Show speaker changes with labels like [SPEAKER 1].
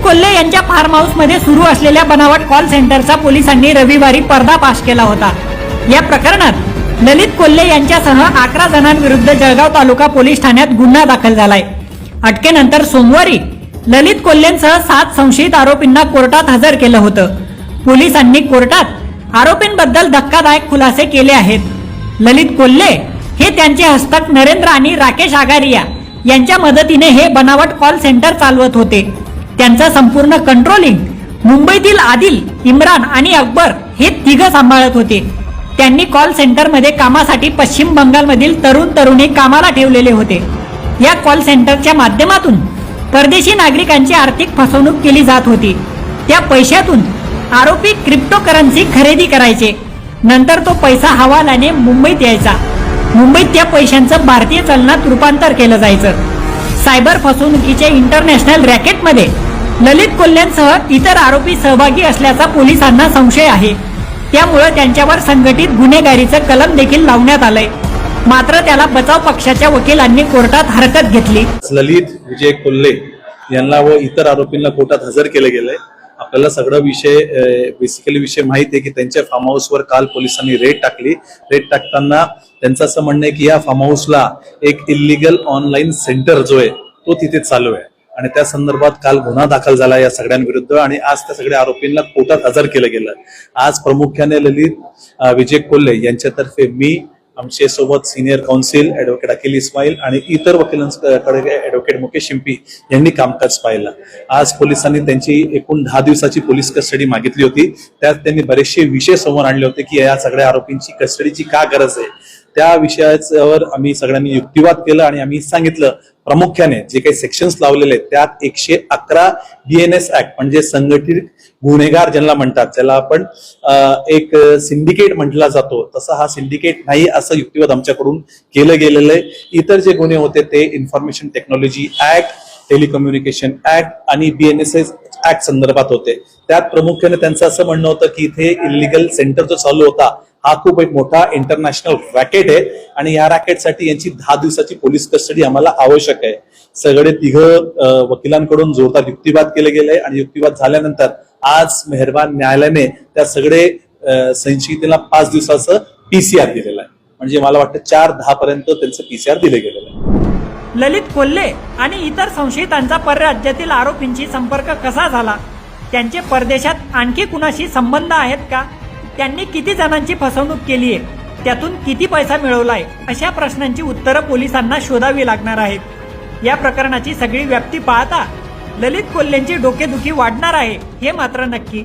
[SPEAKER 1] कोल्हे यांच्या form house मध्ये सुरू असलेल्या बनावट कॉल सेंटरचा पोलिसांनी रविवारी पर्दाफाश केला होता। या प्रकरणात ललित कोल्हे यांच्यासह 11 जणांविरुद्ध जळगाव तालुका पोलीस ठाण्यात गुन्हा दाखल झालाय। अटकेनंतर सोमवारी ललित कोल्हेंसह 7 संशयित आरोपींना कोर्टात हजर केलं होतं। पोलिसांनी कोर्टात आरोपींबद्दल धक्कादायक खुलासे केले आहेत। ललित कोल्हे हे त्यांचे हस्तक नरेंद्र आणि राकेश आगारिया यांच्या मदतीने हे बनावट कॉल सेंटर चालवत होते। त्यांचा संपूर्ण कंट्रोलिंग मुंबईतील आदिल, इम्रान आणि अकबर हे तिघं सांभाळत होते। त्यांनी कॉल सेंटरमध्ये कामासाठी पश्चिम बंगालमधील तरुण तरुणी कामाला ठेवलेले होते। या कॉल सेंटरच्या माध्यमातून परदेशी नागरिकांची आर्थिक फसवणूक केली जात होती। त्या पैशातून आरोपी क्रिप्टोकरन्सी खरेदी करायचे, नंतर तो पैसा हवालाने मुंबईत यायचा। मुंबईत त्या पैशांचं भारतीय चलनात रूपांतर केलं जायचं। सायबर फसवणुकीच्या इंटरनॅशनल रॅकेटमध्ये ललित कोल्हेंसह इतर आरोपी सहभागी असल्याचा पोलिसांना संशय आहे। त्यामुळे त्यांच्यावर संघटित गुन्हेगारीचं कलम देखील लावण्यात आलंय। मात्र त्याला बचाव पक्षाच्या वकिलांनी कोर्टात हरकत घेतली।
[SPEAKER 2] ललित विजय कोल्हे यांना व इतर आरोपींना कोर्टात हजर केले गेले। आपल्याला सगळं बेसिकली विषय माहिती आहे की त्यांच्या फार्म हाऊसवर काल पोलिसांनी रेड टाकली। रेड टाकताना त्यांचं असं म्हणणं आहे की या फार्म हाऊसला एक इल्लीगल ऑनलाईन सेंटर जो आहे तो तिथे चालू आहे आणि त्या संदर्भात काल गुन्हा दाखल झाला या सगळ्यांविरुद्ध आणि आज त्या सगळ्या आरोपींना कोर्टात हजर केलं गेलं। आज प्रामुख्याने ललित विजय कोल्हे यांच्यातर्फे मी, आमचे सोबत सिनियर काउन्सिल ऍडव्होकेट अखिल इस्माईल आणि इतर वकिलांकडे ऍडव्होकेट मुकेश शिंपी यांनी कामकाज पाहिलं। आज पोलिसांनी त्यांची एकूण 10 दिवसाची पोलीस कस्टडी मागितली होती। त्यात त्यांनी बरेचसे विषय समोर आणले होते की या सगळ्या आरोपींची कस्टडीची का गरज आहे। त्या विषयावर आम्ही सगळ्यांनी युक्तिवाद केला आणि आम्ही सांगितलं प्रामुख्याने जे काही सेक्शन्स लावलेले आहेत त्यात 111 BNS ऍक्ट म्हणजे संघटित गुन्हेगार ज्यांना म्हणतात, ज्याला आपण एक सिंडिकेट म्हटला जातो, तसा हा सिंडिकेट नाही असं युक्तिवाद आमच्याकडून केलं गेलेलं आहे। इतर जे गुन्हे होते ते information technology act, telecommunication act आणि BNS ऍक्ट संदर्भात होते। त्यात प्रामुख्याने त्यांचं असं म्हणणं होतं की इथे इल्लीगल सेंटर जो चालू होता हा खूप एक मोठा इंटरनॅशनल रॅकेट आहे आणि या रॅकेटसाठी यांची 10 दिवसाची पोलीस कस्टडी आम्हाला आवश्यक आहे। सगळे तिघं वकिलांकडून जोरदार युक्तिवाद केले गेले आणि युक्तिवाद झाल्यानंतर आज मेहरबान न्यायालयाने त्या सगळे संशयितांना 5 दिवसाचं PCR दिलेलं आहे। म्हणजे मला वाटतं 4/10 पर्यंत त्यांचं PCR दिले गेलेलं आहे।
[SPEAKER 1] ललित कोल्हे आणि इतर संशयितांचा परराज्यातील आरोपींशी संपर्क कसा झाला? त्यांचे परदेशात आणखी कुणाशी संबंध आहेत का? त्यांनी किती जणांची फसवणूक केली आहे? त्यातून किती पैसा मिळवलाय? अशा प्रश्नांची उत्तरं पोलिसांना शोधावी लागणार आहेत। या प्रकरणाची सगळी व्याप्ती पाहता ललित कोल्हेंची डोकेदुखी वाढणार आहे हे मात्र नक्की।